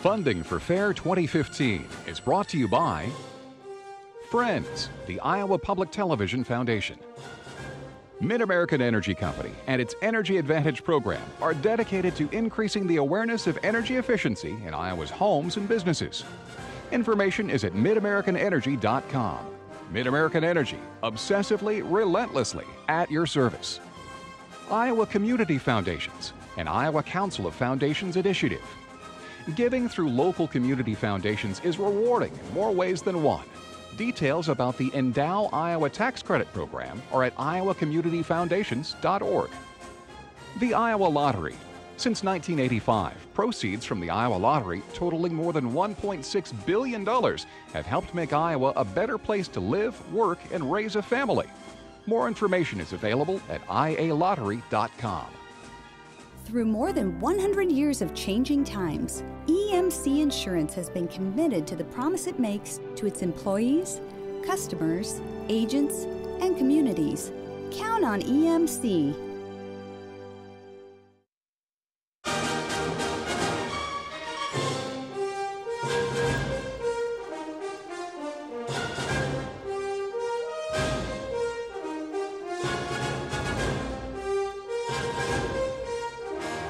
Funding for Fair 2015 is brought to you by Friends, the Iowa Public Television Foundation. Mid-American Energy Company and its Energy Advantage program are dedicated to increasing the awareness of energy efficiency in Iowa's homes and businesses. Information is at midamericanenergy.com. Mid-American Energy, obsessively, relentlessly at your service. Iowa Community Foundations, an Iowa Council of Foundations initiative. Giving through local community foundations is rewarding in more ways than one. Details about the Endow Iowa Tax Credit Program are at iowacommunityfoundations.org. The Iowa Lottery. Since 1985, proceeds from the Iowa Lottery, totaling more than $1.6 billion, have helped make Iowa a better place to live, work, and raise a family. More information is available at ialottery.com. Through more than 100 years of changing times, EMC Insurance has been committed to the promise it makes to its employees, customers, agents, and communities. Count on EMC.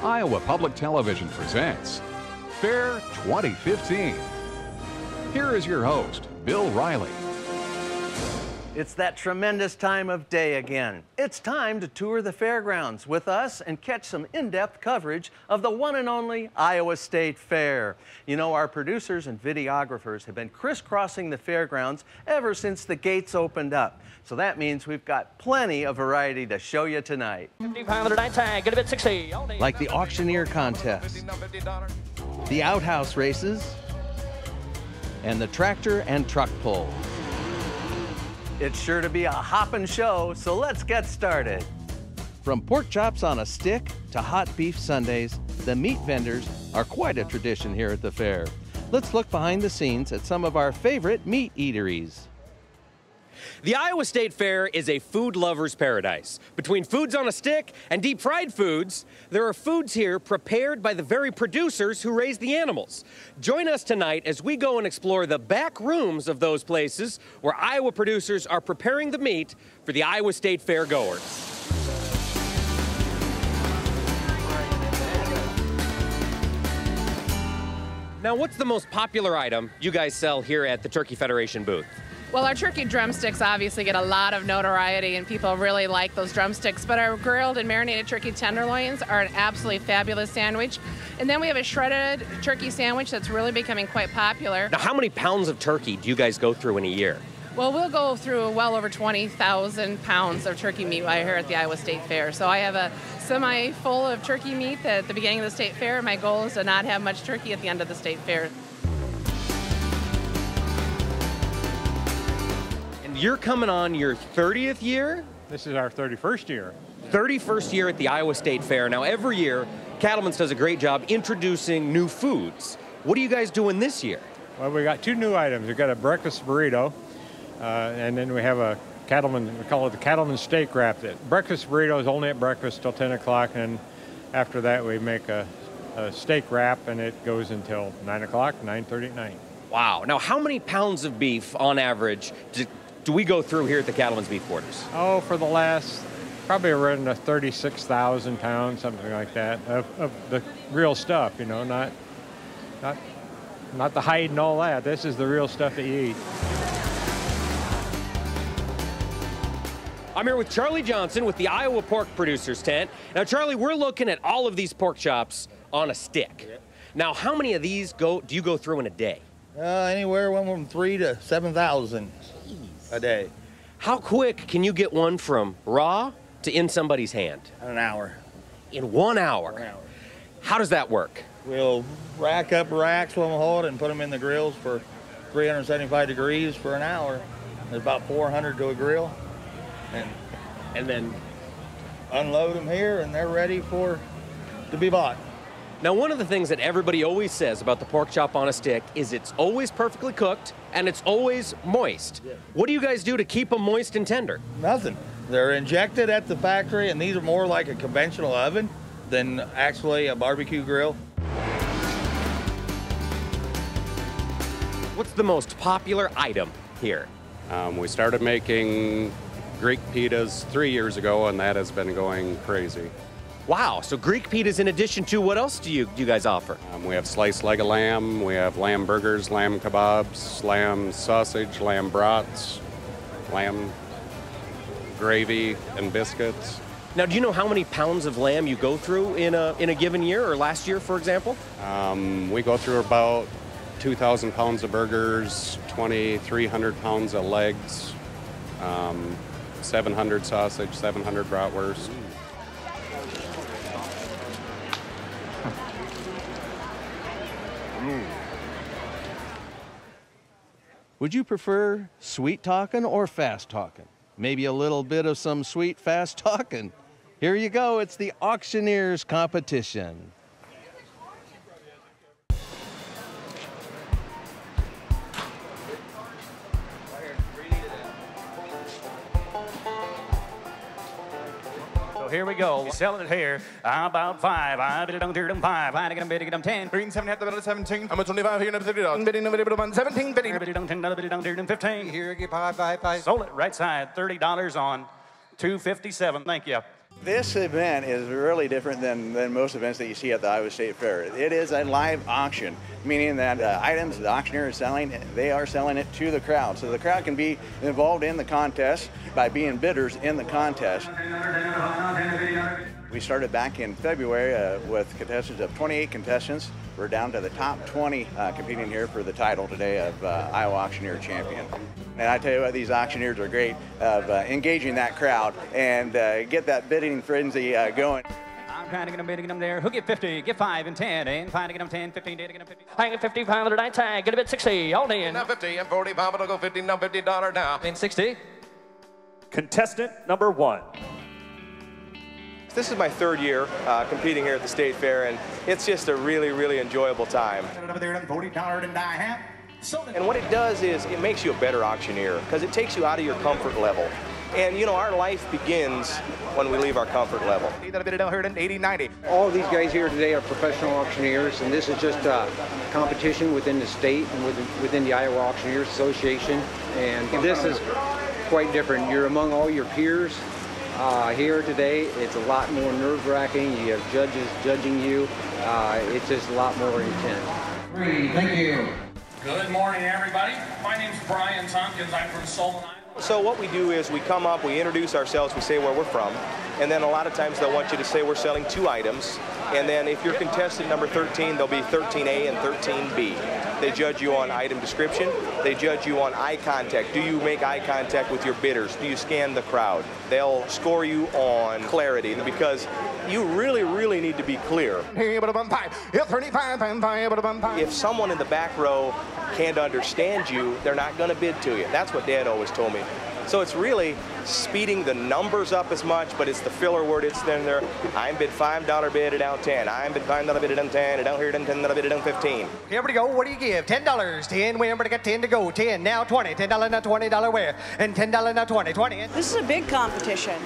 Iowa Public Television presents Fair 2015. Here is your host, Bill Riley. It's that tremendous time of day again. It's time to tour the fairgrounds with us and catch some in-depth coverage of the one and only Iowa State Fair. You know, our producers and videographers have been crisscrossing the fairgrounds ever since the gates opened up. So that means we've got plenty of variety to show you tonight. Like the Auctioneer contest, the Outhouse races, and the tractor and truck pull. It's sure to be a hoppin' show, so let's get started. From pork chops on a stick to hot beef sundaes, the meat vendors are quite a tradition here at the fair. Let's look behind the scenes at some of our favorite meat eateries. The Iowa State Fair is a food lover's paradise. Between foods on a stick and deep-fried foods, there are foods here prepared by the very producers who raise the animals. Join us tonight as we go and explore the back rooms of those places where Iowa producers are preparing the meat for the Iowa State Fair goers. Now, what's the most popular item you guys sell here at the Turkey Federation booth? Well, our turkey drumsticks obviously get a lot of notoriety and people really like those drumsticks, but our grilled and marinated turkey tenderloins are an absolutely fabulous sandwich. And then we have a shredded turkey sandwich that's really becoming quite popular. Now, how many pounds of turkey do you guys go through in a year? Well, we'll go through well over 20,000 pounds of turkey meat right here at the Iowa State Fair. So I have a semi full of turkey meat at the beginning of the state fair. My goal is to not have much turkey at the end of the state fair. You're coming on your 30th year? This is our 31st year. 31st year at the Iowa State Fair. Now, every year, Cattleman's does a great job introducing new foods. What are you guys doing this year? Well, we got two new items. We've got a breakfast burrito, and then we have a Cattleman, we call it the Cattleman steak wrap. Breakfast burrito is only at breakfast till 10 o'clock, and after that we make a steak wrap, and it goes until 9 o'clock, 9:30 at night. Wow. Now, how many pounds of beef, on average, do we go through here at the Cattleman's Beef Quarters? Oh, for the last, probably around 36,000 pounds, something like that, of the real stuff, you know, not the hide and all that. This is the real stuff that you eat. I'm here with Charlie Johnson with the Iowa Pork Producers Tent. Now, Charlie, we're looking at all of these pork chops on a stick. Yep. Now, how many of these do you go through in a day? Anywhere from 3,000 to 7,000 a day. How quick can you get one from raw to in somebody's hand? In an hour. In 1 hour? 1 hour. How does that work? We'll rack up racks when we hold and put them in the grills for 375 degrees for an hour. There's about 400 to a grill. And then unload them here and they're ready to be bought. Now, one of the things that everybody always says about the pork chop on a stick is it's always perfectly cooked and it's always moist. Yeah. What do you guys do to keep them moist and tender? Nothing. They're injected at the factory, and these are more like a conventional oven than actually a barbecue grill. What's the most popular item here? We started making Greek pitas 3 years ago, and that has been going crazy. Wow, so Greek pitas in addition to what else do you guys offer? We have sliced leg of lamb, we have lamb burgers, lamb kebabs, lamb sausage, lamb brats, lamb gravy, and biscuits. Now, do you know how many pounds of lamb you go through in a given year, or last year, for example? We go through about 2,000 pounds of burgers, 2,300 pounds of legs, 700 sausage, 700 bratwurst. Would you prefer sweet talking or fast talking? Maybe a little bit of some sweet fast talking. Here you go, it's the Auctioneers competition. Here we go. Selling it here. About 5. I bid it on 5. I get them, bid it on 10. Green 7 half the bid 17. I'm at 25 here. Bidding on 17. Bidding on 10. Bid on 15. Here, get 5. Sold it right side. $30 on 257. Thank you. This event is really different than most events that you see at the Iowa State Fair. It is a live auction, meaning that items the auctioneer is selling, they are selling it to the crowd. So the crowd can be involved in the contest by being bidders in the contest. We started back in February with contestants of 28 contestants. We're down to the top 20 competing here for the title today of Iowa Auctioneer Champion. And I tell you what, these auctioneers are great of engaging that crowd and get that bidding frenzy going. I'm trying to get them bidding them there. Who get 50? Get 5 and 10. And 5 to get them 10, 15 to get them 50. I get 50, 500 I tag. Get a bid 60. All in. Now 50 and 45. I'll go 50. Now $50 now. And 60. Contestant number 1. This is my 3rd year competing here at the State Fair, and it's just a really, really enjoyable time. And what it does is it makes you a better auctioneer because it takes you out of your comfort level. And you know, our life begins when we leave our comfort level. 80, 90. All of these guys here today are professional auctioneers, and this is just a competition within the state and within the Iowa Auctioneers Association. And this is quite different. You're among all your peers. Here today, it's a lot more nerve-wracking. You have judges judging you. It's just a lot more intense. Thank you. Good morning, everybody. My name's Brian Tompkins. I'm from Solon, Iowa. So what we do is we come up, we introduce ourselves, we say where we're from, and then a lot of times they'll want you to say we're selling 2 items, and then if you're contestant number 13, there'll be 13A and 13B. They judge you on item description, they judge you on eye contact. Do you make eye contact with your bidders? Do you scan the crowd? They'll score you on clarity because you really, really need to be clear. If someone in the back row can't understand you, they're not going to bid to you. That's what Dad always told me. So it's really speeding the numbers up as much, but it's the filler word. It's then there. I'm bid $5 bid it down 10. I'm bid $5 bid it down 10. Down here, $10 bid it down 15. Here we go. What do you give? $10. 10. We got 10 to go. 10 now 20. $10 now $20 where? And $10 now 20. 20. This is a big competition.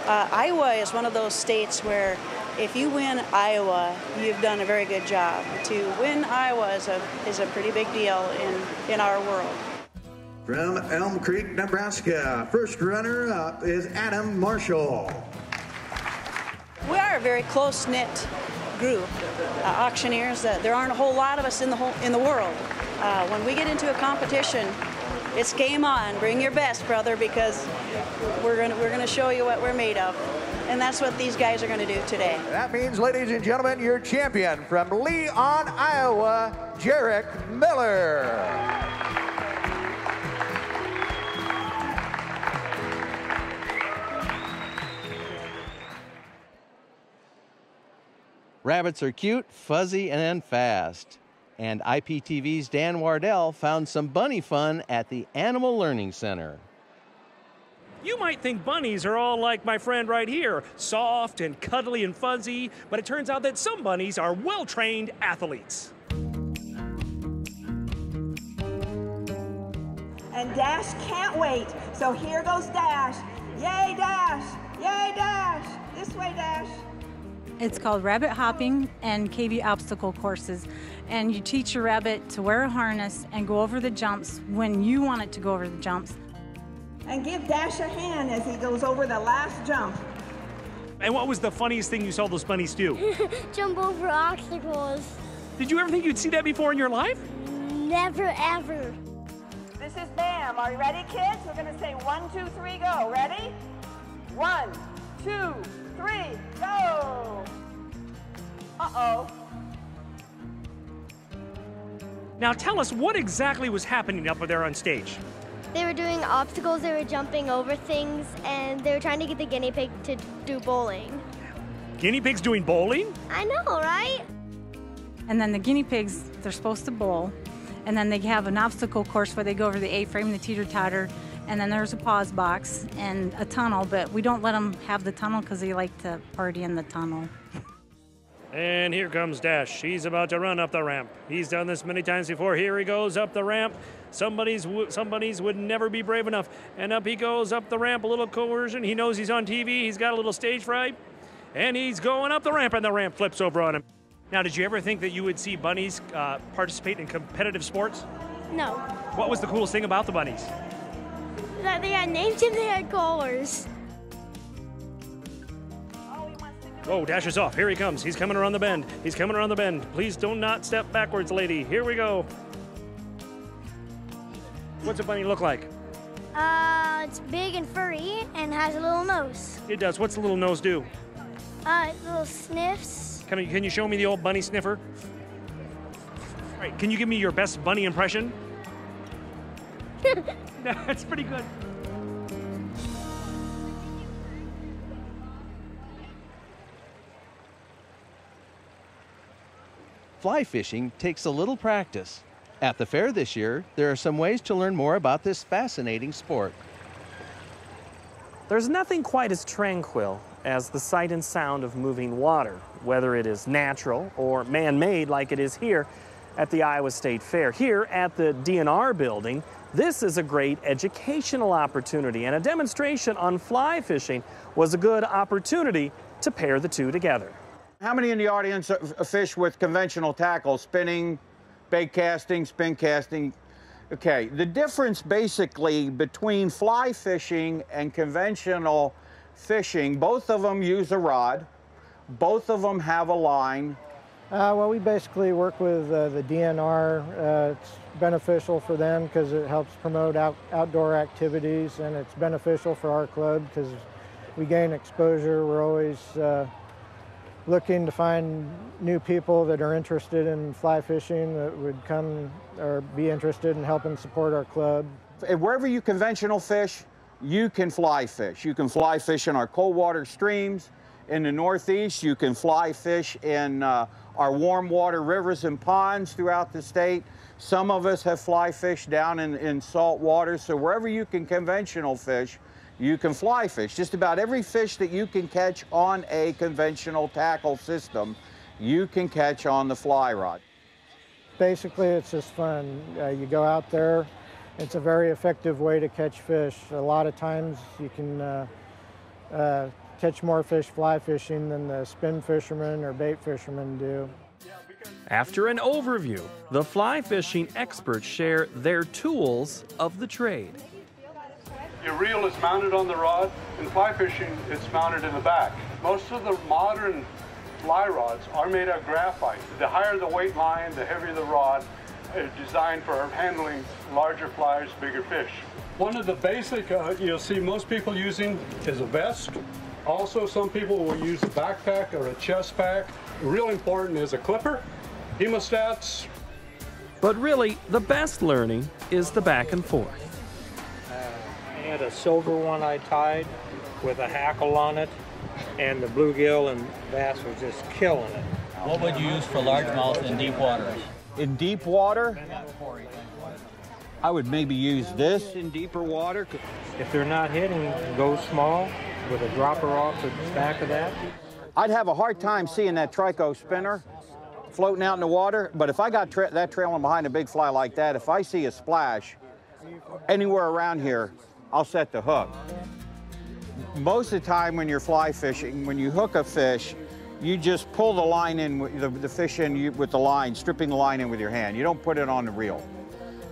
Iowa is one of those states where if you win Iowa, you've done a very good job. To win Iowa is a pretty big deal in our world. From Elm Creek, Nebraska, first runner-up is Adam Marshall. We are a very close-knit group, auctioneers. There aren't a whole lot of us in the world. When we get into a competition, it's game on. Bring your best, brother, because we're gonna show you what we're made of. And that's what these guys are going to do today. That means, ladies and gentlemen, your champion from Leon, Iowa, Jarek Miller. Rabbits are cute, fuzzy, and fast. And IPTV's Dan Wardell found some bunny fun at the Animal Learning Center. You might think bunnies are all like my friend right here, soft and cuddly and fuzzy, but it turns out that some bunnies are well-trained athletes. And Dash can't wait, so here goes Dash. Yay, Dash! Yay, Dash! This way, Dash. It's called rabbit hopping and KV obstacle courses. And you teach your rabbit to wear a harness and go over the jumps when you want it to go over the jumps. And give Dash a hand as he goes over the last jump. And what was the funniest thing you saw those bunnies do? Jump over obstacles. Did you ever think you'd see that before in your life? Never, ever. This is Bam. Are you ready, kids? We're going to say 1, 2, 3, go. Ready? 1, 2, 3, go. Uh-oh. Now tell us what exactly was happening up there on stage. They were doing obstacles, they were jumping over things, and they were trying to get the guinea pig to do bowling. Guinea pigs doing bowling? I know, right? And then the guinea pigs, they're supposed to bowl. And then they have an obstacle course where they go over the A-frame, the teeter-totter, and then there's a pause box and a tunnel, but we don't let them have the tunnel because they like to party in the tunnel. And here comes Dash. He's about to run up the ramp. He's done this many times before. Here he goes up the ramp. Somebody's would never be brave enough. And up he goes up the ramp, a little coercion. He knows he's on TV. He's got a little stage fright. And he's going up the ramp, and the ramp flips over on him. Now, did you ever think that you would see bunnies participate in competitive sports? No. What was the coolest thing about the bunnies? That they had names and they had colors. Oh, Dash is off. Here he comes. He's coming around the bend. He's coming around the bend. Please do not step backwards, lady. Here we go. What's a bunny look like? It's big and furry and has a little nose. It does. What's the little nose do? Little sniffs. Can you show me the old bunny sniffer? All right, can you give me your best bunny impression? That's pretty good. Fly fishing takes a little practice. At the fair this year, there are some ways to learn more about this fascinating sport. There's nothing quite as tranquil as the sight and sound of moving water, whether it is natural or man-made like it is here at the Iowa State Fair. Here at the DNR building, this is a great educational opportunity, and a demonstration on fly fishing was a good opportunity to pair the two together. How many in the audience fish with conventional tackle, spinning, bait casting, spin casting? Okay, the difference basically between fly fishing and conventional fishing, both of them use a rod, both of them have a line. Well, we basically work with the DNR. It's beneficial for them because it helps promote outdoor activities, and it's beneficial for our club because we gain exposure. We're always looking to find new people that are interested in fly fishing that would come or be interested in helping support our club. Wherever you conventional fish, you can fly fish. You can fly fish in our cold water streams. In the Northeast, you can fly fish in our warm water rivers and ponds throughout the state. Some of us have fly fish down in salt water. So wherever you can conventional fish, you can fly fish. Just about every fish that you can catch on a conventional tackle system, you can catch on the fly rod. Basically, it's just fun. You go out there, it's a very effective way to catch fish. A lot of times you can catch more fish fly fishing than the spin fishermen or bait fishermen do. After an overview, the fly fishing experts share their tools of the trade. Your reel is mounted on the rod. In fly fishing, it's mounted in the back. Most of the modern fly rods are made of graphite. The higher the weight line, the heavier the rod, designed for handling larger flies, bigger fish. One of the basic you'll see most people using is a vest. Also, some people will use a backpack or a chest pack. Real important is a clipper, hemostats. But really, the best learning is the back and forth. I had a silver one I tied with a hackle on it, and the bluegill and bass were just killing it. What would you use for largemouth in deep water? In deep water, I would maybe use this in deeper water. If they're not hitting, go small with a dropper off the back of that. I'd have a hard time seeing that trico spinner floating out in the water, but if I got that trailing behind a big fly like that, if I see a splash anywhere around here, I'll set the hook. Most of the time when you're fly fishing, when you hook a fish, you just pull the line in, the fish in with the line, stripping the line in with your hand. You don't put it on the reel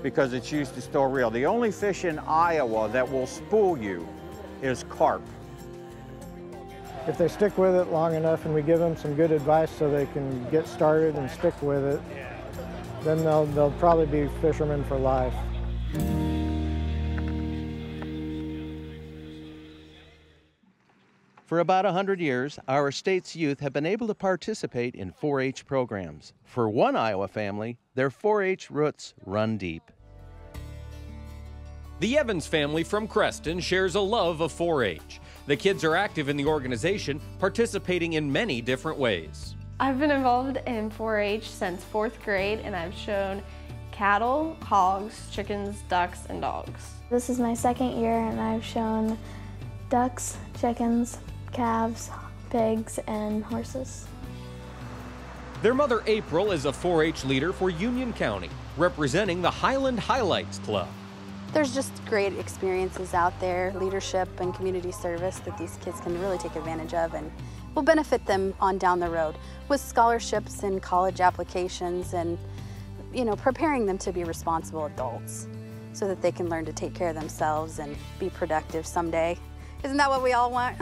because it's used to store reel. The only fish in Iowa that will spool you is carp. If they stick with it long enough and we give them some good advice so they can get started and stick with it, then they'll probably be fishermen for life. For about 100 years, our state's youth have been able to participate in 4-H programs. For one Iowa family, their 4-H roots run deep. The Evans family from Creston shares a love of 4-H. The kids are active in the organization, participating in many different ways. I've been involved in 4-H since 4th grade, and I've shown cattle, hogs, chickens, ducks, and dogs. This is my 2nd year, and I've shown ducks, chickens, calves, pigs, and horses. Their mother, April, is a 4-H leader for Union County, representing the Highland Highlights Club. There's just great experiences out there, leadership and community service that these kids can really take advantage of and will benefit them on down the road with scholarships and college applications and, you know, preparing them to be responsible adults so that they can learn to take care of themselves and be productive someday. Isn't that what we all want?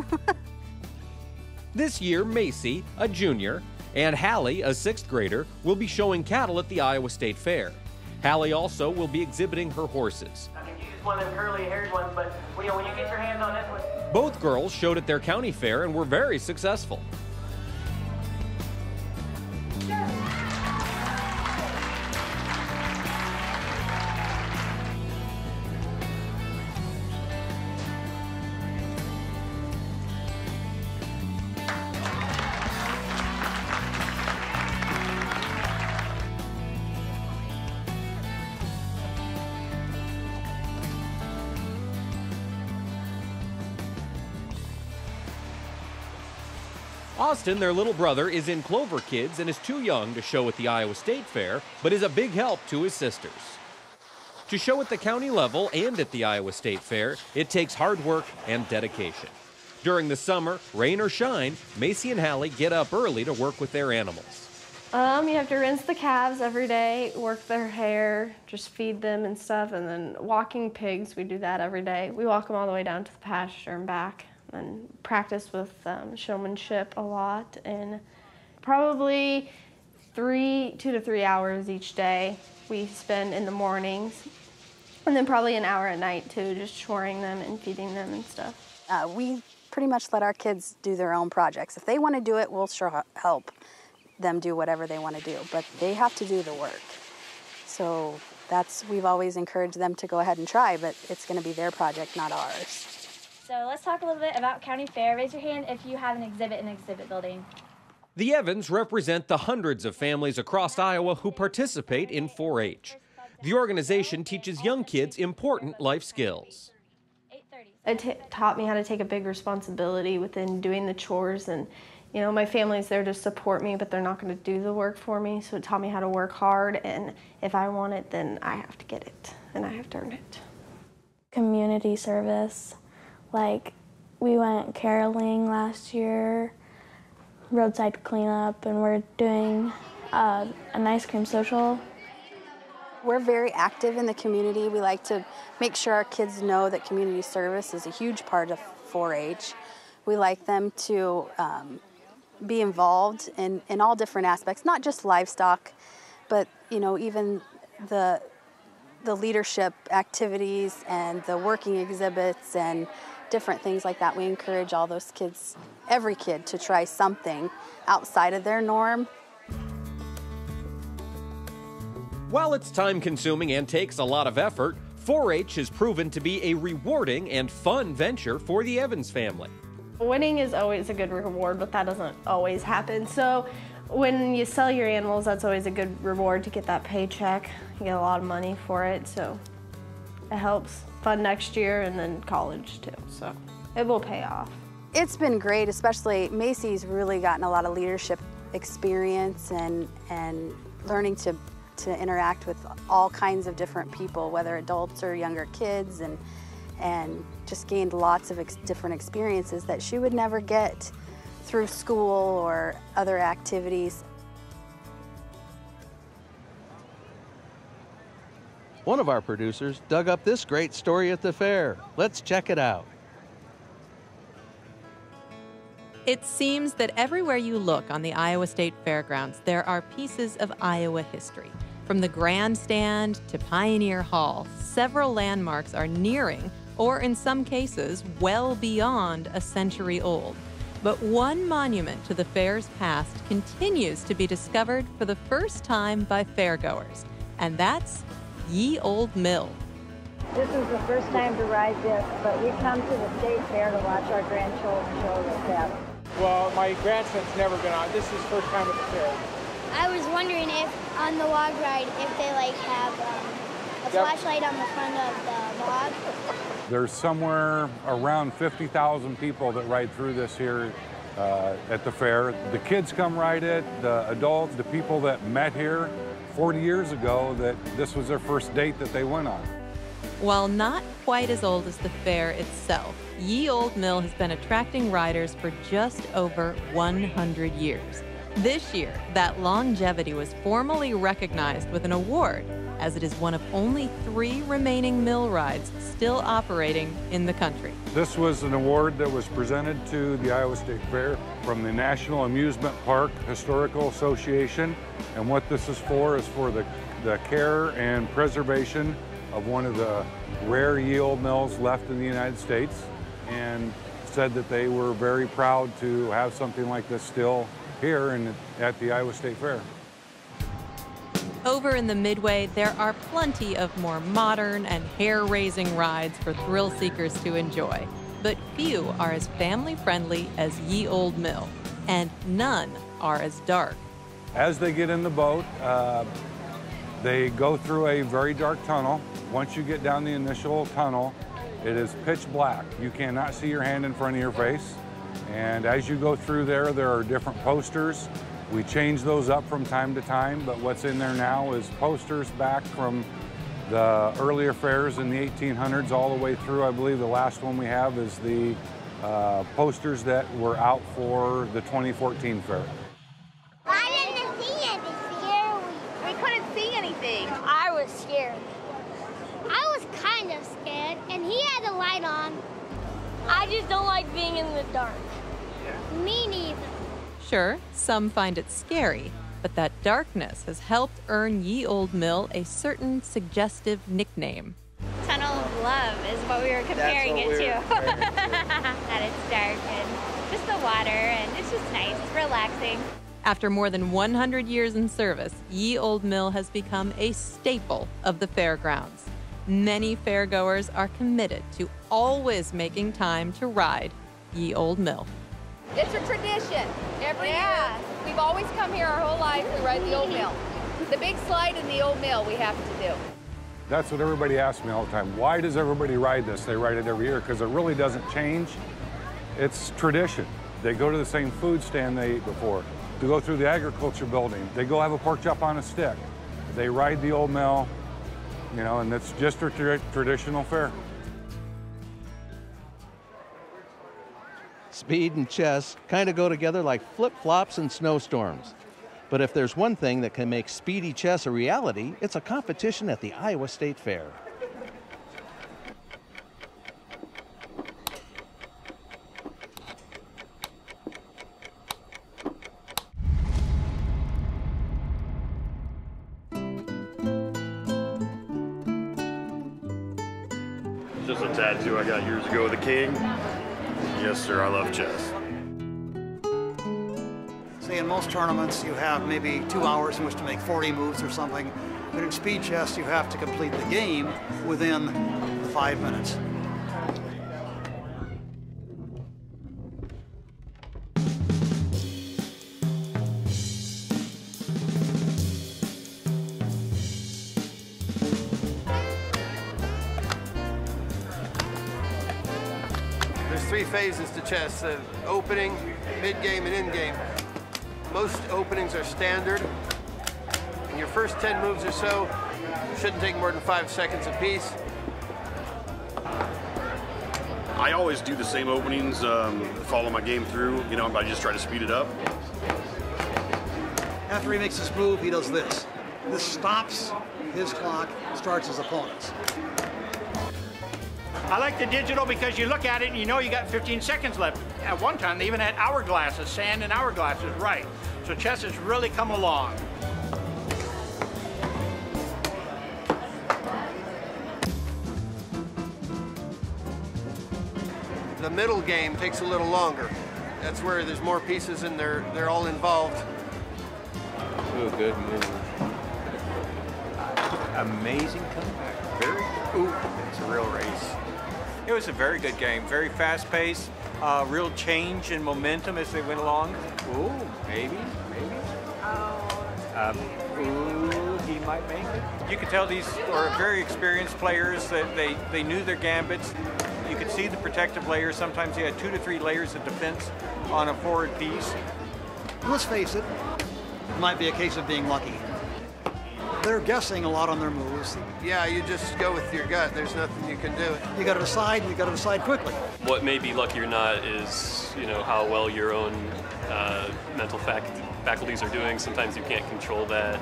This year, Macy, a junior, and Hallie, a 6th grader, will be showing cattle at the Iowa State Fair. Hallie also will be exhibiting her horses. I think you just one of them curly-haired ones, but when you get your hands on this one. Both girls showed at their county fair and were very successful. Austin, their little brother, is in Clover Kids and is too young to show at the Iowa State Fair, but is a big help to his sisters. To show at the county level and at the Iowa State Fair, it takes hard work and dedication. During the summer, rain or shine, Macy and Hallie get up early to work with their animals. You have to rinse the calves every day, work their hair, just feed them and stuff, and then walking pigs, we do that every day. We walk them all the way down to the pasture and back. And practice with showmanship a lot, and probably 2 to 3 hours each day we spend in the mornings, and then probably an hour at night too, just shoring them and feeding them and stuff. We pretty much let our kids do their own projects. If they want to do it, we'll sure help them do whatever they want to do, but they have to do the work. So we've always encouraged them to go ahead and try, but it's going to be their project, not ours. So let's talk a little bit about County Fair. Raise your hand if you have an exhibit in the exhibit building. The Evans represent the hundreds of families across Iowa who participate in 4-H. The organization teaches young kids important life skills. It taught me how to take a big responsibility within doing the chores, and you know, my family's there to support me, but they're not going to do the work for me, so it taught me how to work hard, and if I want it, then I have to get it, and I have to earn it. Community service. Like, we went caroling last year, roadside cleanup, and we're doing an ice cream social. We're very active in the community. We like to make sure our kids know that community service is a huge part of 4-H. We like them to be involved in all different aspects, not just livestock, but you know, even the leadership activities and the working exhibits and different things like that. We encourage all those kids, every kid, to try something outside of their norm. While it's time-consuming and takes a lot of effort, 4-H has proven to be a rewarding and fun venture for the Evans family. Winning is always a good reward, but that doesn't always happen. So when you sell your animals, that's always a good reward to get that paycheck. You get a lot of money for it, so it helps fund next year and then college too, so it will pay off. It's been great, especially Macy's really gotten a lot of leadership experience and learning to interact with all kinds of different people, whether adults or younger kids, and just gained lots of different experiences that she would never get through school or other activities. One of our producers dug up this great story at the fair. Let's check it out. It seems that everywhere you look on the Iowa State Fairgrounds, there are pieces of Iowa history. From the grandstand to Pioneer Hall, several landmarks are nearing, or in some cases, well beyond a century old. But one monument to the fair's past continues to be discovered for the first time by fairgoers, and that's Ye Old Mill. This is the first time to ride this, but we come to the state fair to watch our grandchildren show their cattle. Well, my grandson's never been on. This is his first time at the fair. I was wondering if on the log ride, if they like have a flashlight on the front of the log. There's somewhere around 50,000 people that ride through this here at the fair. The kids come ride it, the adults, the people that met here 40 years ago, that this was their first date that they went on. While not quite as old as the fair itself, Ye Old Mill has been attracting riders for just over 100 years. This year, that longevity was formally recognized with an award, as it is one of only 3 remaining mill rides still operating in the country. This was an award that was presented to the Iowa State Fair from the National Amusement Park Historical Association. And what this is for the care and preservation of one of the rare ye old mills left in the United States, and said that they were very proud to have something like this still here at the Iowa State Fair. Over in the Midway, there are plenty of more modern and hair-raising rides for thrill seekers to enjoy, but few are as family-friendly as Ye Old Mill, and none are as dark. As they get in the boat, they go through a very dark tunnel. Once you get down the initial tunnel, it is pitch black. You cannot see your hand in front of your face. And as you go through there are different posters. We change those up from time to time, but what's in there now is posters back from the earlier fairs in the 1800s all the way through. I believe the last one we have is the posters that were out for the 2014 fair. I didn't see anything. We couldn't see anything. I was scared. I was kind of scared, and he had the light on. I just don't like being in the dark. Yeah. Me neither. Sure, some find it scary, but that darkness has helped earn Ye Old Mill a certain suggestive nickname. Tunnel of Love is what we were comparing it to. That it's dark and just the water, and it's just nice, relaxing. After more than 100 years in service, Ye Old Mill has become a staple of the fairgrounds. Many fairgoers are committed to always making time to ride Ye Old Mill. It's a tradition. Every year, we've always come here our whole life, we ride the Old Mill. The big slide in the Old Mill we have to do. That's what everybody asks me all the time. Why does everybody ride this? They ride it every year because it really doesn't change. It's tradition. They go to the same food stand they ate before. They go through the agriculture building. They go have a pork chop on a stick. They ride the Old Mill, you know, and it's just a traditional fair. Speed and chess kind of go together like flip-flops and snowstorms. But if there's one thing that can make speedy chess a reality, it's a competition at the Iowa State Fair. Just a tattoo I got years ago of the king. Yes, sir, I love chess. Say in most tournaments you have maybe 2 hours in which to make 40 moves or something, but in speed chess you have to complete the game within 5 minutes. There's 3 phases to chess: opening, mid-game, and end-game. Most openings are standard. And your first 10 moves or so shouldn't take more than 5 seconds apiece. I always do the same openings, follow my game through, you know, I just try to speed it up. After he makes his move, he does this. This stops his clock, starts his opponent's. I like the digital because you look at it and you know you got 15 seconds left. At one time, they even had hourglasses, sand and hourglasses, right. So chess has really come along. The middle game takes a little longer. That's where there's more pieces and they're all involved. Ooh, good move. Amazing comeback. Very good. Ooh, it's a real race. It was a very good game. Very fast pace. Real change in momentum as they went along. Ooh, maybe. Ooh, he might make it. You could tell these are very experienced players, that they knew their gambits. You could see the protective layers. Sometimes you had 2 to 3 layers of defense on a forward piece. Let's face it, it might be a case of being lucky. They're guessing a lot on their moves. Yeah, you just go with your gut. There's nothing you can do. You got to decide, and you got to decide quickly. What may be lucky or not is, you know, how well your own mental faculties are doing. Sometimes you can't control that.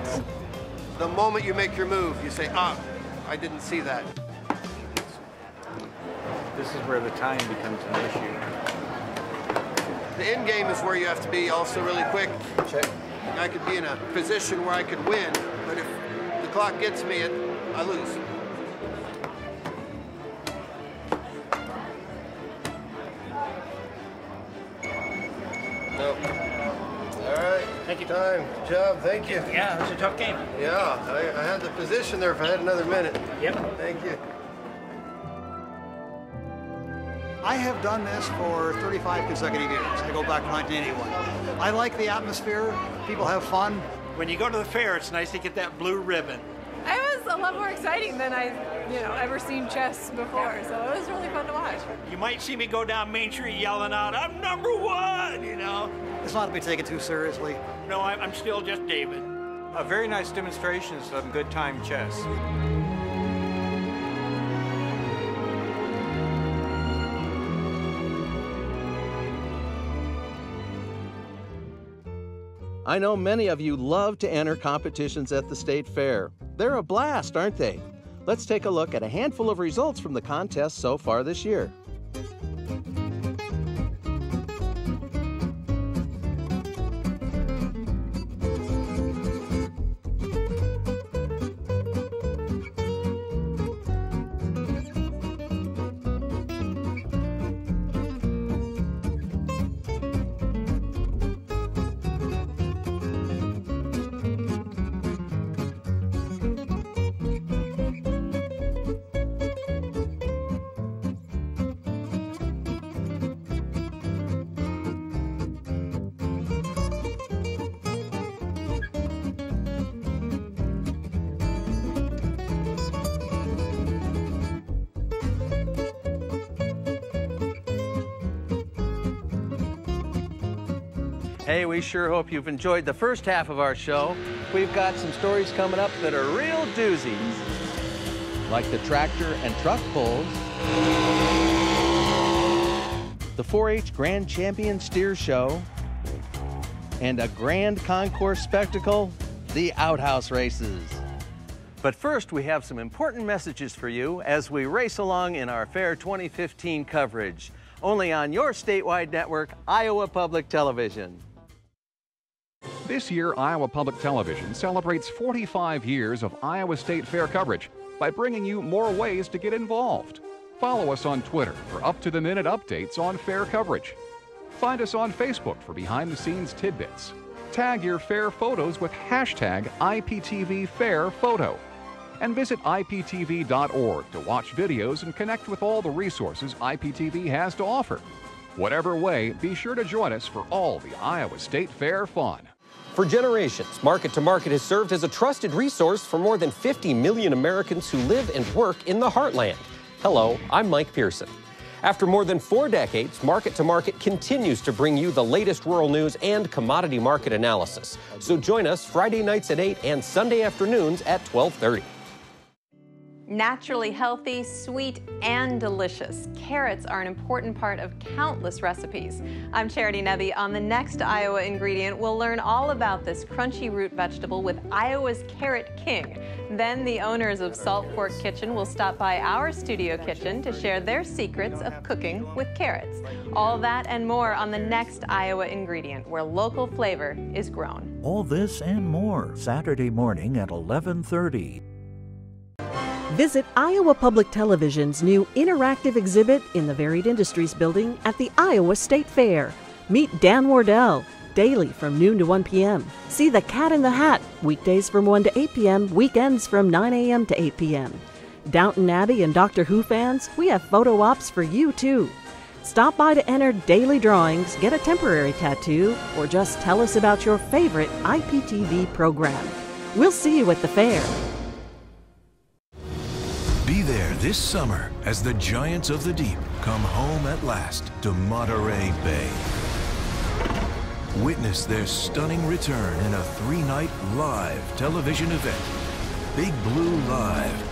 The moment you make your move, you say, ah, I didn't see that. This is where the time becomes an issue. The end game is where you have to be also really quick. Check. I could be in a position where I could win, but if the clock gets me, I lose. Nope. All right. Thank you. Time. Good job. Thank you. Yeah, it was a tough game. Yeah, I had the position there if I had another minute. Yep. Thank you. I have done this for 35 consecutive years. I go back to 1981. I like the atmosphere. People have fun. When you go to the fair, it's nice to get that blue ribbon. It was a lot more exciting than I, ever seen chess before, so it was really fun to watch. You might see me go down Main Street yelling out, "I'm #1," you know? It's not to be taken too seriously. No, I'm still just David. A very nice demonstration of some good time chess. I know many of you love to enter competitions at the State Fair. They're a blast, aren't they? Let's take a look at a handful of results from the contest so far this year. Hey, we sure hope you've enjoyed the first half of our show. We've got some stories coming up that are real doozies, like the tractor and truck pulls, the 4-H Grand Champion Steer Show, and a grand concourse spectacle, the Outhouse races. But first, we have some important messages for you as we race along in our Fair 2015 coverage, only on your statewide network, Iowa Public Television. This year, Iowa Public Television celebrates 45 years of Iowa State Fair coverage by bringing you more ways to get involved. Follow us on Twitter for up-to-the-minute updates on fair coverage. Find us on Facebook for behind-the-scenes tidbits. Tag your fair photos with hashtag IPTVFairPhoto. And visit IPTV.org to watch videos and connect with all the resources IPTV has to offer. Whatever way, be sure to join us for all the Iowa State Fair fun. For generations, Market to Market has served as a trusted resource for more than 50 million Americans who live and work in the heartland. Hello, I'm Mike Pearson. After more than 4 decades, Market to Market continues to bring you the latest rural news and commodity market analysis. So join us Friday nights at 8 and Sunday afternoons at 12:30. Naturally healthy, sweet, and delicious, carrots are an important part of countless recipes. I'm Charity Nebbe. On the next Iowa Ingredient, we'll learn all about this crunchy root vegetable with Iowa's Carrot King. Then the owners of Salt Fork Kitchen will stop by our studio kitchen to share their secrets of cooking with carrots. All that and more on the next Iowa Ingredient, where local flavor is grown. All this and more, Saturday morning at 11:30. Visit Iowa Public Television's new interactive exhibit in the Varied Industries Building at the Iowa State Fair. Meet Dan Wardell, daily from noon to 1 p.m. See The Cat in the Hat, weekdays from 1 to 8 p.m., weekends from 9 a.m. to 8 p.m. Downton Abbey and Doctor Who fans, we have photo ops for you too. Stop by to enter daily drawings, get a temporary tattoo, or just tell us about your favorite IPTV program. We'll see you at the fair. Be there this summer as the Giants of the Deep come home at last to Monterey Bay. Witness their stunning return in a 3-night live television event, Big Blue Live.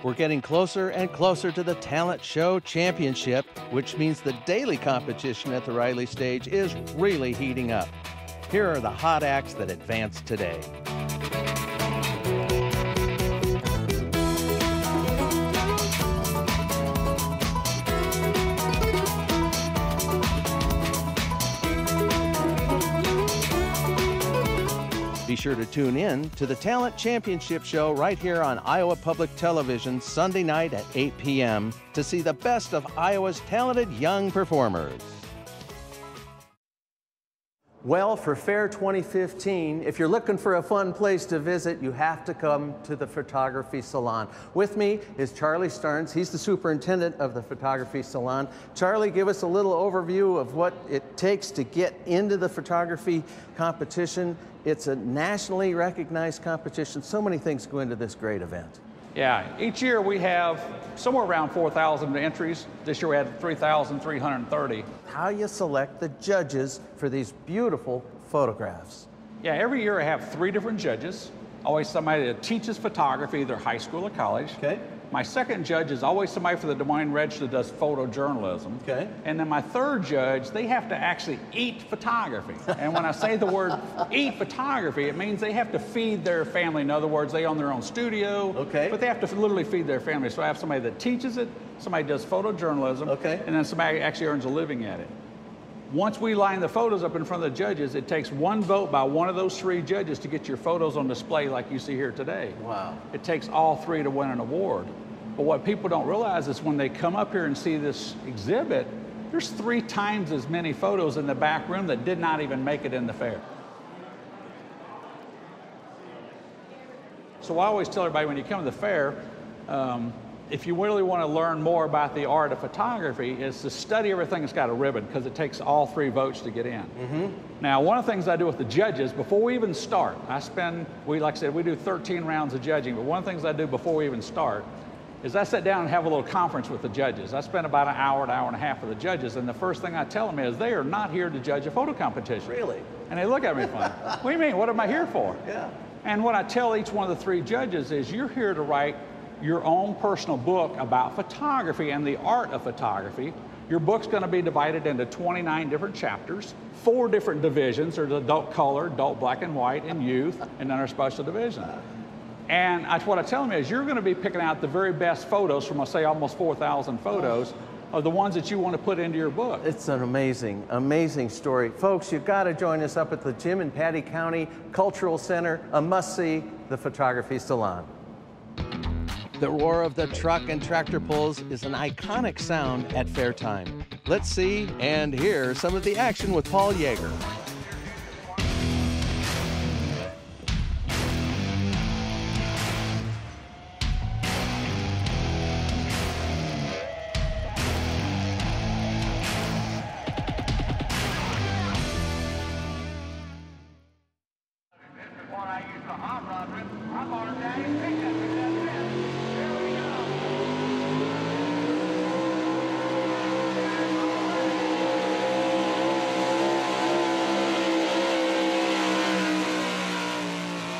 We're getting closer and closer to the Talent Show Championship, which means the daily competition at the Riley stage is really heating up. Here are the hot acts that advanced today. Be sure to tune in to the Talent Championship Show right here on Iowa Public Television Sunday night at 8 p.m. to see the best of Iowa's talented young performers. Well, for Fair 2015, if you're looking for a fun place to visit, you have to come to the Photography Salon. With me is Charlie Starnes. He's the superintendent of the Photography Salon. Charlie, give us a little overview of what it takes to get into the photography competition. It's a nationally recognized competition. So many things go into this great event. Yeah, each year we have somewhere around 4,000 entries. This year we had 3,330. How you select the judges for these beautiful photographs? Yeah, every year I have 3 different judges. Always somebody that teaches photography, either high school or college. Okay. My second judge is always somebody for the Des Moines Register that does photojournalism. Okay. And then my third judge, they have to actually eat photography. And when I say the word eat photography, it means they have to feed their family. In other words, they own their own studio. Okay. But they have to literally feed their family. So I have somebody that teaches it, somebody does photojournalism, okay, and then somebody actually earns a living at it. Once we line the photos up in front of the judges, it takes 1 vote by one of those 3 judges to get your photos on display like you see here today. Wow. It takes all 3 to win an award. But what people don't realize is when they come up here and see this exhibit, there's 3 times as many photos in the back room that did not even make it in the fair. So I always tell everybody when you come to the fair, if you really want to learn more about the art of photography, is to study everything that's got a ribbon, because it takes all 3 votes to get in. Mm-hmm. Now, one of the things I do with the judges, before we even start, like I said, we do 13 rounds of judging, but one of the things I do before we even start is I sit down and have a little conference with the judges. I spend about an hour and a half with the judges, and the first thing I tell them is they are not here to judge a photo competition. Really? And they look at me funny. What do you mean? What am I here for? Yeah. And what I tell each one of the 3 judges is you're here to write your own personal book about photography and the art of photography. Your book's going to be divided into 29 different chapters, 4 different divisions. There's adult color, adult black and white, and youth, and then our special division. And what I tell them is you're going to be picking out the very best photos from, say, almost 4,000 photos of the ones that you want to put into your book. It's an amazing, amazing story. Folks, you've got to join us up at the Jim and Patty County Cultural Center, a must-see, the Photography Salon. The roar of the truck and tractor pulls is an iconic sound at fair time. Let's see and hear some of the action with Paul Yeager.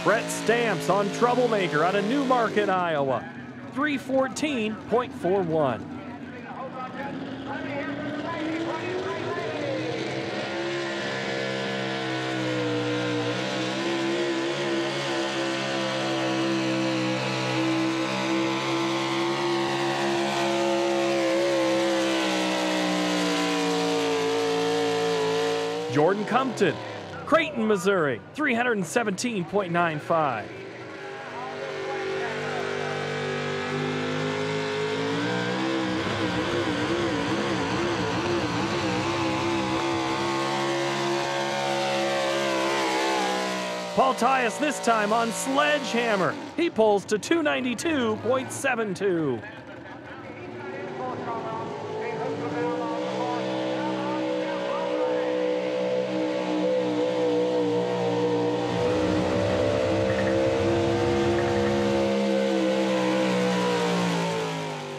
Brett Stamps on Troublemaker out of Newmarket, Iowa. 314.41. Jordan Compton, Creighton, Missouri, 317.95. Paul Tyus this time on Sledgehammer. He pulls to 292.72.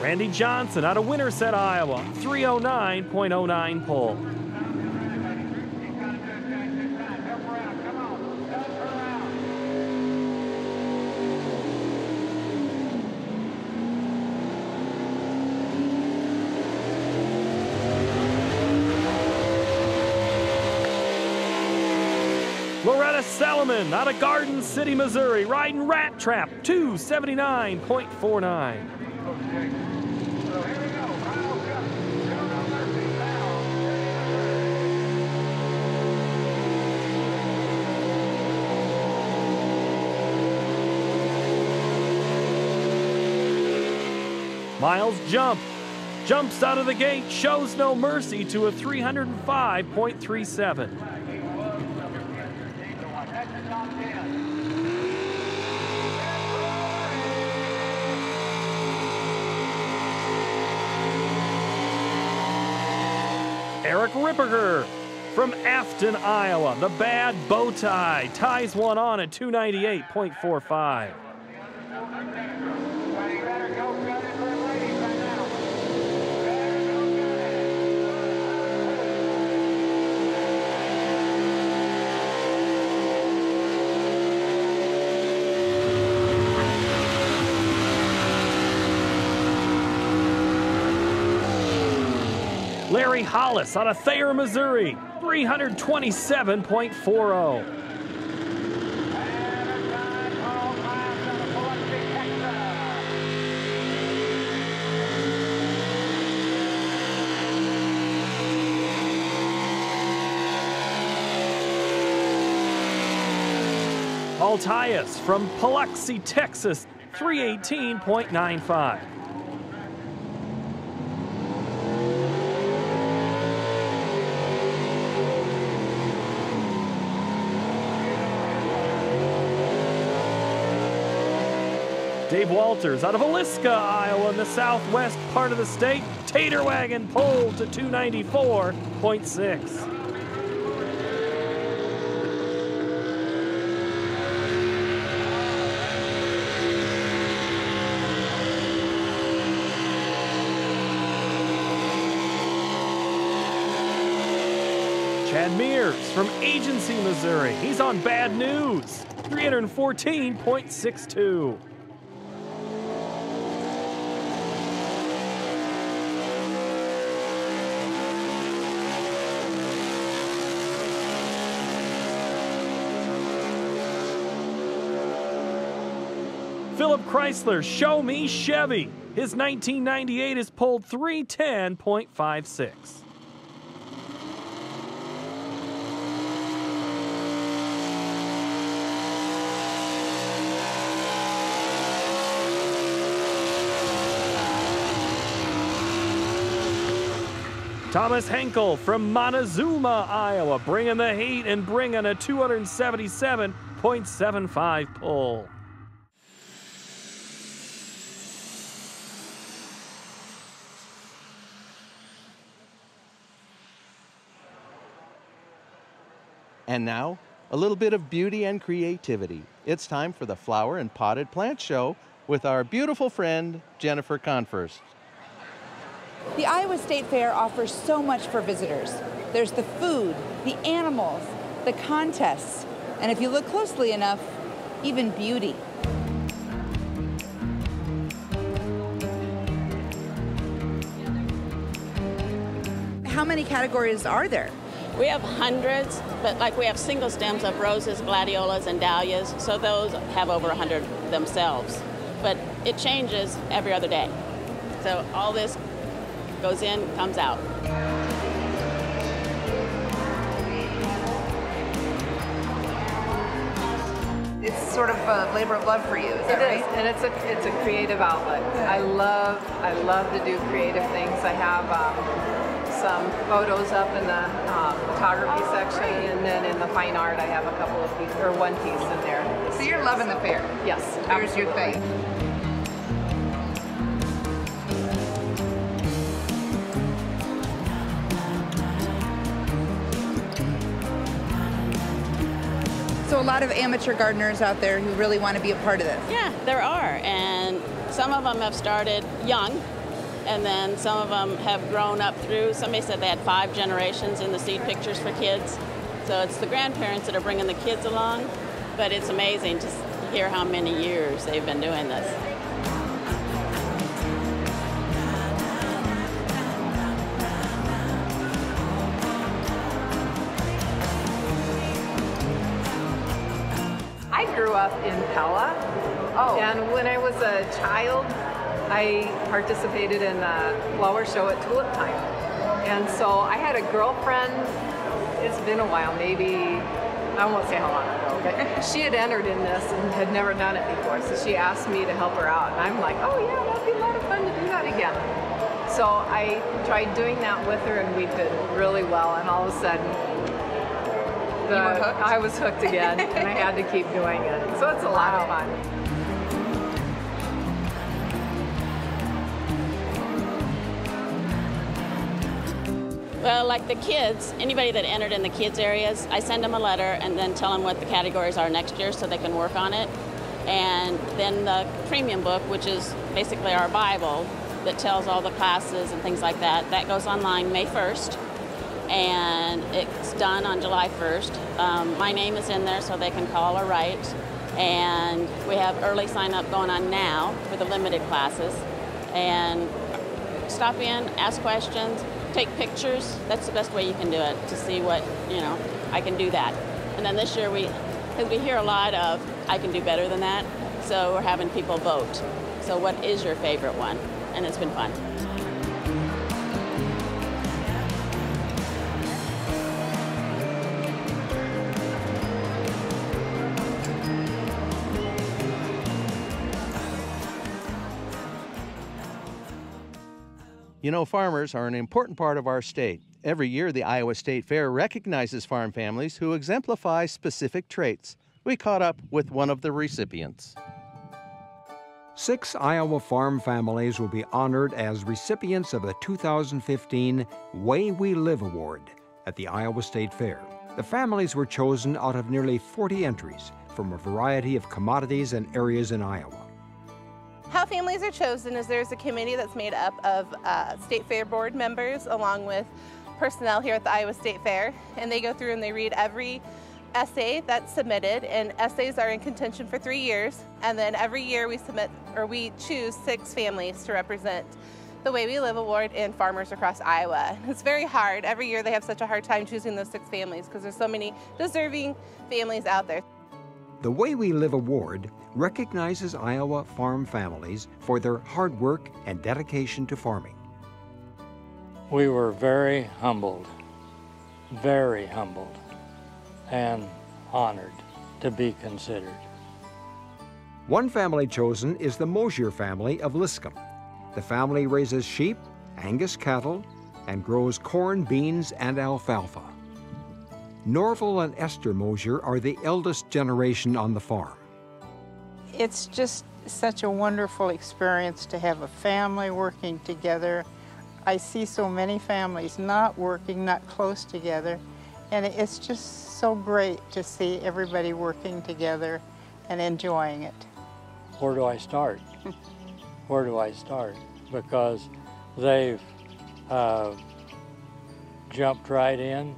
Randy Johnson out of Winterset, Iowa, 309.09 pull. Loretta Salomon out of Garden City, Missouri, riding Rat Trap, 279.49. Miles jumps out of the gate, shows no mercy to a 305.37. Eric Ripperger from Afton, Iowa, the bad bow tie, ties one on at 298.45. Larry Hollis out of Thayer, Missouri, 327.40. Paul Tyus from Biloxi, Texas, 318.95. Dave Walters out of Aliska, Iowa, in the southwest part of the state. Tater Wagon pulled to 294.6. Chad Mears from Agency, Missouri. He's on Bad News, 314.62. Philip Chrysler, Show Me Chevy. His 1998 is pulled 310.56. Thomas Henkel from Montezuma, Iowa, bringing the heat and bringing a 277.75 pull. And now, a little bit of beauty and creativity. It's time for the Flower and Potted Plant Show with our beautiful friend, Jennifer Confirst. The Iowa State Fair offers so much for visitors. There's the food, the animals, the contests, and if you look closely enough, even beauty. How many categories are there? We have hundreds, but like we have single stems of roses, gladiolas, and dahlias, so those have over 100 themselves. But it changes every other day. So all this goes in, comes out. It's sort of a labor of love for you, is that right? It is, and it's a creative outlet. I love to do creative things. I have some photos up in the photography section, and then in the fine art I have a couple of pieces, or one piece in there. So you're loving the fair? Yes, Here's your thing. So a lot of amateur gardeners out there who really want to be a part of this. Yeah, there are, and some of them have started young, and then some of them have grown up through. Somebody said they had 5 generations in the seed pictures for kids. So it's the grandparents that are bringing the kids along, but it's amazing to hear how many years they've been doing this. I grew up in Pella, and when I was a child, I participated in a flower show at Tulip Time. And so I had a girlfriend, it's been a while, maybe, I won't say how long ago, but she had entered in this and had never done it before, so she asked me to help her out. And I'm like, oh yeah, that'd be a lot of fun to do that again. So I tried doing that with her, and we did really well, and all of a sudden, I was hooked again, and I had to keep doing it. So it's a lot of fun. Well, like the kids, anybody that entered in the kids areas, I send them a letter and then tell them what the categories are next year so they can work on it. And then the premium book, which is basically our Bible that tells all the classes and things like that, that goes online May 1st. And it's done on July 1st. My name is in there so they can call or write. And we have early sign up going on now for the limited classes. And stop in, ask questions, take pictures. That's the best way you can do it, to see what, I can do that. And then this year because we hear a lot of, I can do better than that. So we're having people vote. So what is your favorite one? And it's been fun. You know, farmers are an important part of our state. Every year, the Iowa State Fair recognizes farm families who exemplify specific traits. We caught up with one of the recipients. 6 Iowa farm families will be honored as recipients of the 2015 Way We Live Award at the Iowa State Fair. The families were chosen out of nearly 40 entries from a variety of commodities and areas in Iowa. How families are chosen is there's a committee that's made up of State Fair board members along with personnel here at the Iowa State Fair, and they go through and they read every essay that's submitted, and essays are in contention for 3 years, and then every year we choose 6 families to represent the Way We Live Award in farmers across Iowa. It's very hard. Every year they have such a hard time choosing those 6 families because there's so many deserving families out there. The Way We Live Award recognizes Iowa farm families for their hard work and dedication to farming. We were very humbled, and honored to be considered. One family chosen is the Mosier family of Liscombe. The family raises sheep, Angus cattle, and grows corn, beans, and alfalfa. Norval and Esther Mosier are the eldest generation on the farm. It's just such a wonderful experience to have a family working together. I see so many families not working, not close together, and it's just so great to see everybody working together and enjoying it. Where do I start? Where do I start? Because they've jumped right in.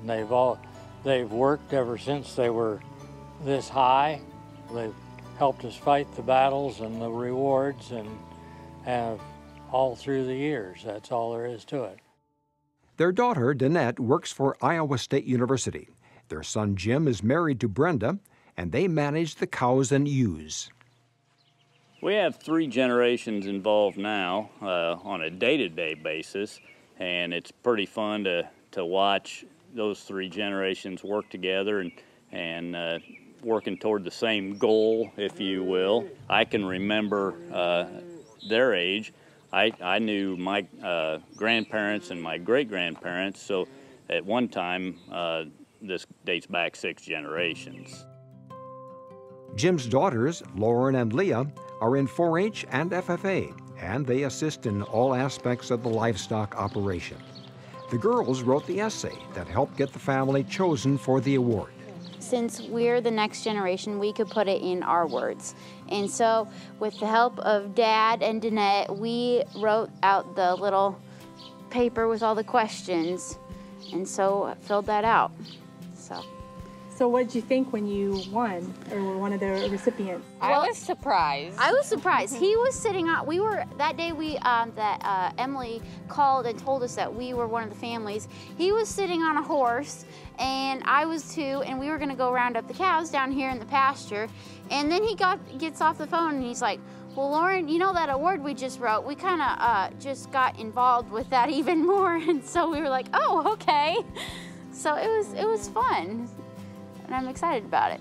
They've worked ever since they were this high. They've helped us fight the battles and the rewards and have all through the years. That's all there is to it. Their daughter, Danette, works for Iowa State University. Their son, Jim, is married to Brenda, and they manage the cows and ewes. We have 3 generations involved now on a day-to-day basis, and it's pretty fun to watch those 3 generations work together and working toward the same goal, if you will. I can remember their age. I knew my grandparents and my great-grandparents, so at one time, this dates back 6 generations. Jim's daughters, Lauren and Leah, are in 4-H and FFA, and they assist in all aspects of the livestock operation. The girls wrote the essay that helped get the family chosen for the award. Since we're the next generation, we could put it in our words. And so with the help of Dad and Danette, we wrote out the little paper with all the questions, and so filled that out. So what did you think when you won or were one of the recipients? I was surprised. I was surprised. He was sitting on, that day Emily called and told us that we were one of the families. He was sitting on a horse and I was too, and we were gonna go round up the cows down here in the pasture. And then he gets off the phone and he's like, well, Lauren, you know that award we just wrote? We kind of just got involved with that even more. And so we were like, oh, okay. So it was fun. And I'm excited about it.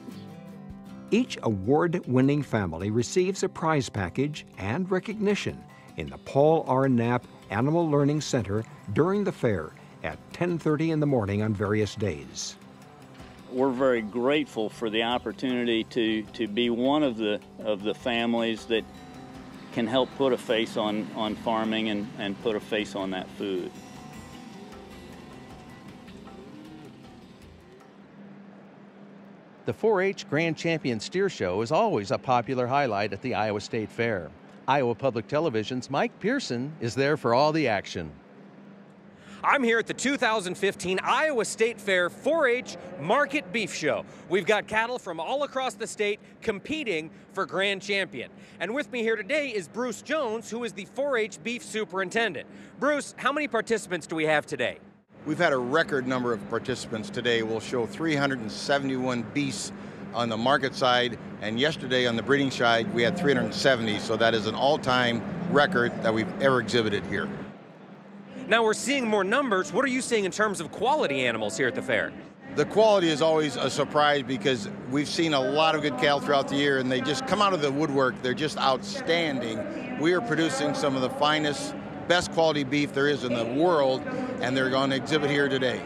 Each award-winning family receives a prize package and recognition in the Paul R. Knapp Animal Learning Center during the fair at 10:30 in the morning on various days. We're very grateful for the opportunity to be one of the families that can help put a face on farming and put a face on that food. The 4-H Grand Champion Steer Show is always a popular highlight at the Iowa State Fair. Iowa Public Television's Mike Pearson is there for all the action. I'm here at the 2015 Iowa State Fair 4-H Market Beef Show. We've got cattle from all across the state competing for Grand Champion. And with me here today is Bruce Jones, who is the 4-H Beef Superintendent. Bruce, how many participants do we have today? We've had a record number of participants today. We'll show 371 beasts on the market side, and yesterday on the breeding side we had 370, so that is an all-time record that we've ever exhibited here. Now we're seeing more numbers. What are you seeing in terms of quality animals here at the fair? The quality is always a surprise because we've seen a lot of good cattle throughout the year and they just come out of the woodwork. They're just outstanding. We are producing some of the finest, best quality beef there is in the world, and they're going to exhibit here today.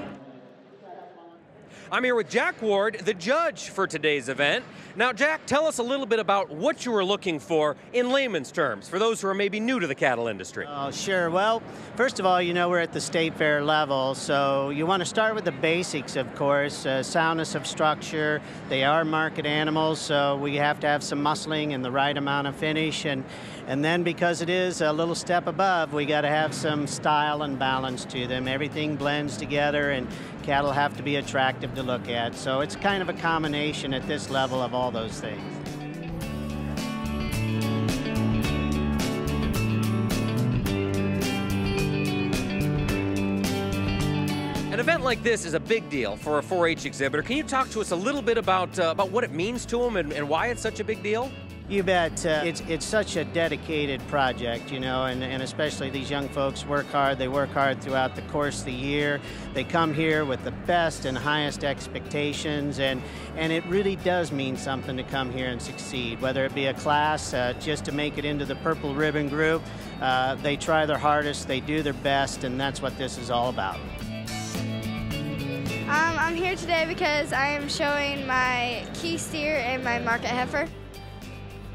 I'm here with Jack Ward, the judge for today's event. Now, Jack, tell us a little bit about what you were looking for in layman's terms, for those who are maybe new to the cattle industry. Oh, sure. Well, first of all, you know we're at the state fair level, so you want to start with the basics, of course, soundness of structure. They are market animals, so we have to have some muscling and the right amount of finish. And then because it is a little step above, we got to have some style and balance to them. Everything blends together, and cattle have to be attractive to look at. So it's kind of a combination at this level of all those things. An event like this is a big deal for a 4-H exhibitor. Can you talk to us a little bit about what it means to them and why it's such a big deal? You bet. It's such a dedicated project, you know, and especially these young folks work hard. They work hard throughout the course of the year. They come here with the best and highest expectations, and it really does mean something to come here and succeed, whether it be a class just to make it into the purple ribbon group. They try their hardest, they do their best, and that's what this is all about. I'm here today because I am showing my key steer and my market heifer.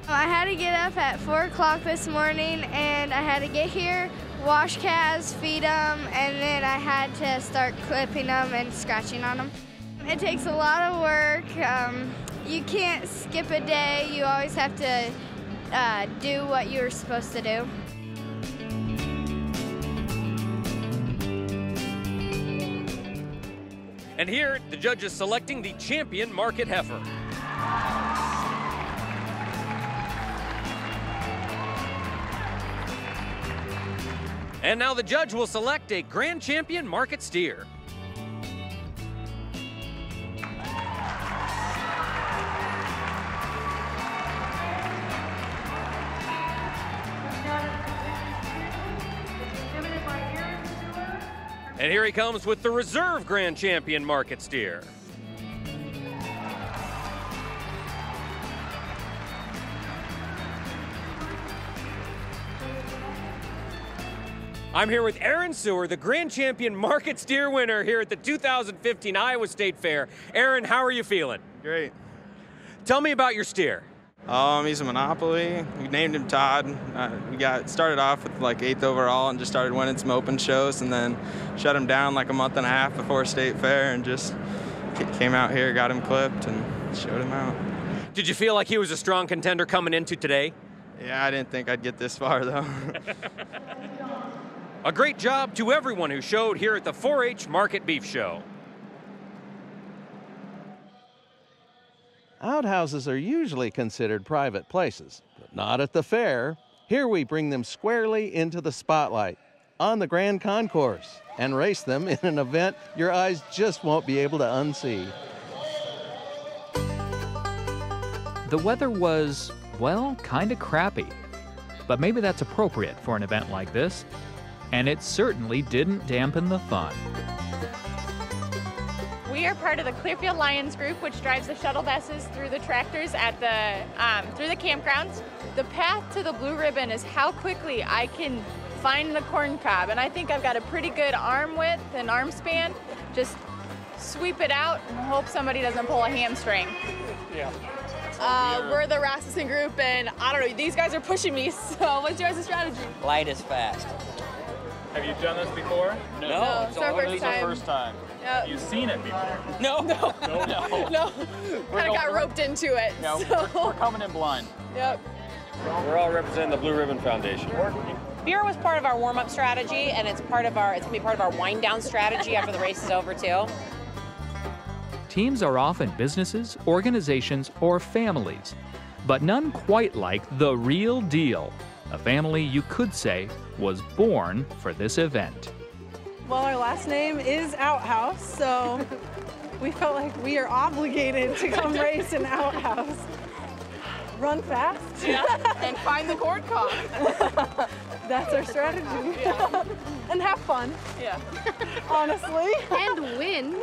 I had to get up at 4 o'clock this morning, and I had to get here, wash calves, feed them, and then I had to start clipping them and scratching on them. It takes a lot of work. You can't skip a day. You always have to do what you're supposed to do. And here, the judge is selecting the champion market heifer. And now the judge will select a Grand Champion market steer. And here he comes with the reserve Grand Champion market steer. I'm here with Aaron Sewer, the Grand Champion market steer winner here at the 2015 Iowa State Fair. Aaron, how are you feeling? Great. Tell me about your steer. He's a Monopoly. We named him Todd. We started off with like 8th overall and just started winning some open shows, and then shut him down like a month and a half before State Fair and just came out here, got him clipped, and showed him out. Did you feel like he was a strong contender coming into today? Yeah, I didn't think I'd get this far though. A great job to everyone who showed here at the 4-H Market Beef Show. Outhouses are usually considered private places, but not at the fair. Here we bring them squarely into the spotlight on the Grand Concourse and race them in an event your eyes just won't be able to unsee. The weather was, well, kind of crappy. But maybe that's appropriate for an event like this. And it certainly didn't dampen the fun. We are part of the Clearfield Lions group, which drives the shuttle buses through the tractors at the through the campgrounds. The path to the blue ribbon is how quickly I can find the corn cob, and I think I've got a pretty good arm width and arm span. Just sweep it out and hope somebody doesn't pull a hamstring. Yeah. We're the Rasmussen group, and I don't know, these guys are pushing me, so what's your guys' strategy? Light is fast. Have you done this before? No, it's our first time. First time. Yep. Have you seen it before? No. No. No. Kind of got roped into it. No, so. we're coming in blind. Yep. We're all representing the Blue Ribbon Foundation. Beer was part of our warm-up strategy, and it's gonna be part of our wind-down strategy after the race is over too. Teams are often businesses, organizations, or families, but none quite like the real deal. A family you could say was born for this event. Well, our last name is Outhouse, so we felt like we are obligated to come race in Outhouse. Run fast. Yeah, and find the corn cob. That's our strategy. Yeah. And have fun. Yeah. Honestly. And win.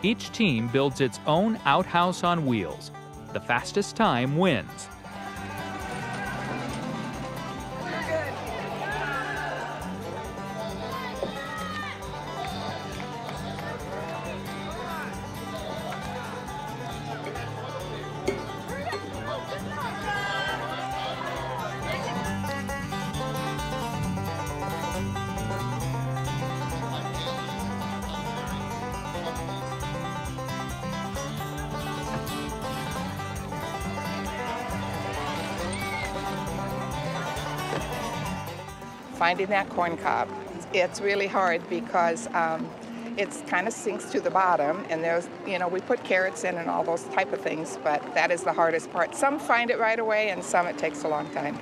Each team builds its own outhouse on wheels. The fastest time wins. Finding that corn cob, it's really hard because it kind of sinks to the bottom, and there's, we put carrots in and all those type of things, but that is the hardest part. Some find it right away, and some it takes a long time.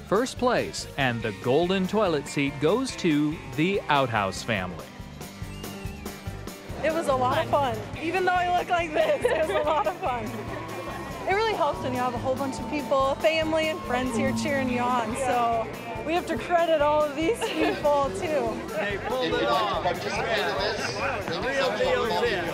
First place and the golden toilet seat goes to the Outhouse family. It was a lot of fun. Even though I look like this, it was a lot of fun. It really helps when you have a whole bunch of people, family and friends here cheering you on. So we have to credit all of these people too. They pulled it off. The real deal is it.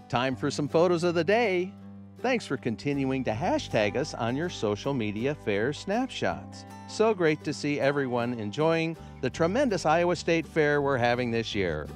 Time for some photos of the day. Thanks for continuing to hashtag us on your social media fair snapshots. So great to see everyone enjoying the tremendous Iowa State Fair we're having this year.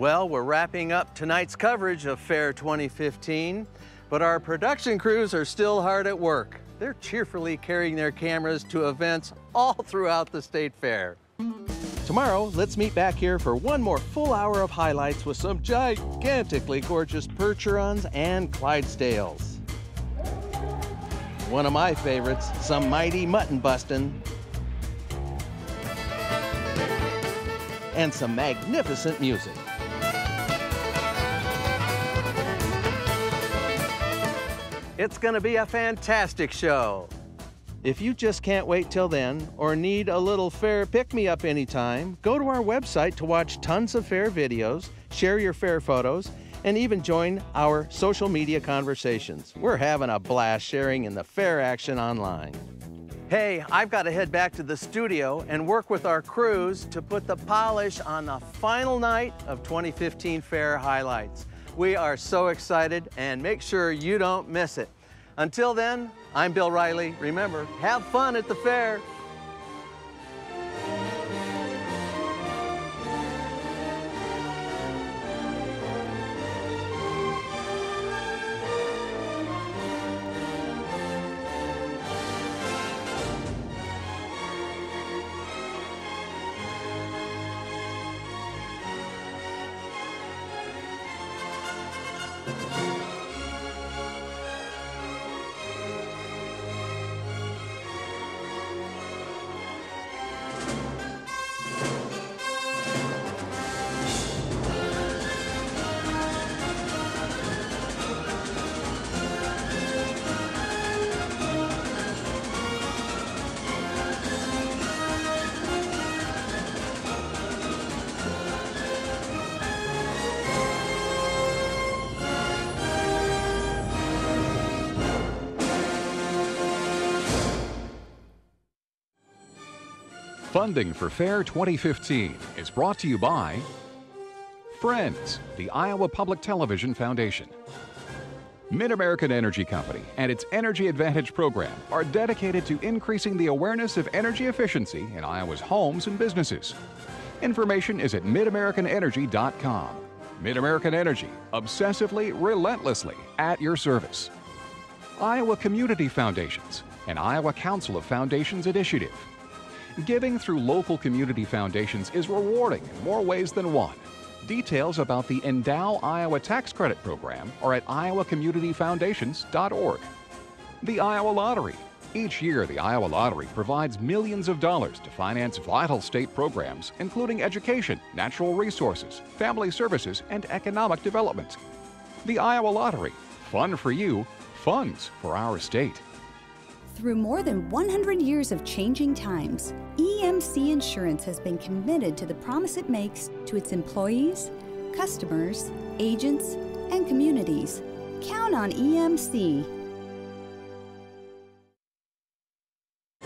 Well, we're wrapping up tonight's coverage of Fair 2015, but our production crews are still hard at work. They're cheerfully carrying their cameras to events all throughout the State Fair. Tomorrow, let's meet back here for one more full hour of highlights with some gigantically gorgeous Percherons and Clydesdales. One of my favorites, some mighty mutton bustin', and some magnificent music. It's gonna be a fantastic show. If you just can't wait till then, or need a little fair pick-me-up anytime, go to our website to watch tons of fair videos, share your fair photos, and even join our social media conversations. We're having a blast sharing in the fair action online. Hey, I've got to head back to the studio and work with our crews to put the polish on the final night of 2015 Fair highlights. We are so excited, and make sure you don't miss it. Until then, I'm Bill Riley. Remember, have fun at the fair. Funding for Fair 2015 is brought to you by Friends, the Iowa Public Television Foundation. Mid-American Energy Company and its Energy Advantage program are dedicated to increasing the awareness of energy efficiency in Iowa's homes and businesses. Information is at midamericanenergy.com. Mid-American Energy, obsessively, relentlessly at your service. Iowa Community Foundations, an Iowa Council of Foundations initiative. Giving through local community foundations is rewarding in more ways than one. Details about the Endow Iowa Tax Credit Program are at iowacommunityfoundations.org. The Iowa Lottery. Each year, the Iowa Lottery provides millions of dollars to finance vital state programs, including education, natural resources, family services, and economic development. The Iowa Lottery. Fun for you, funds for our state. Through more than 100 years of changing times, EMC Insurance has been committed to the promise it makes to its employees, customers, agents, and communities. Count on EMC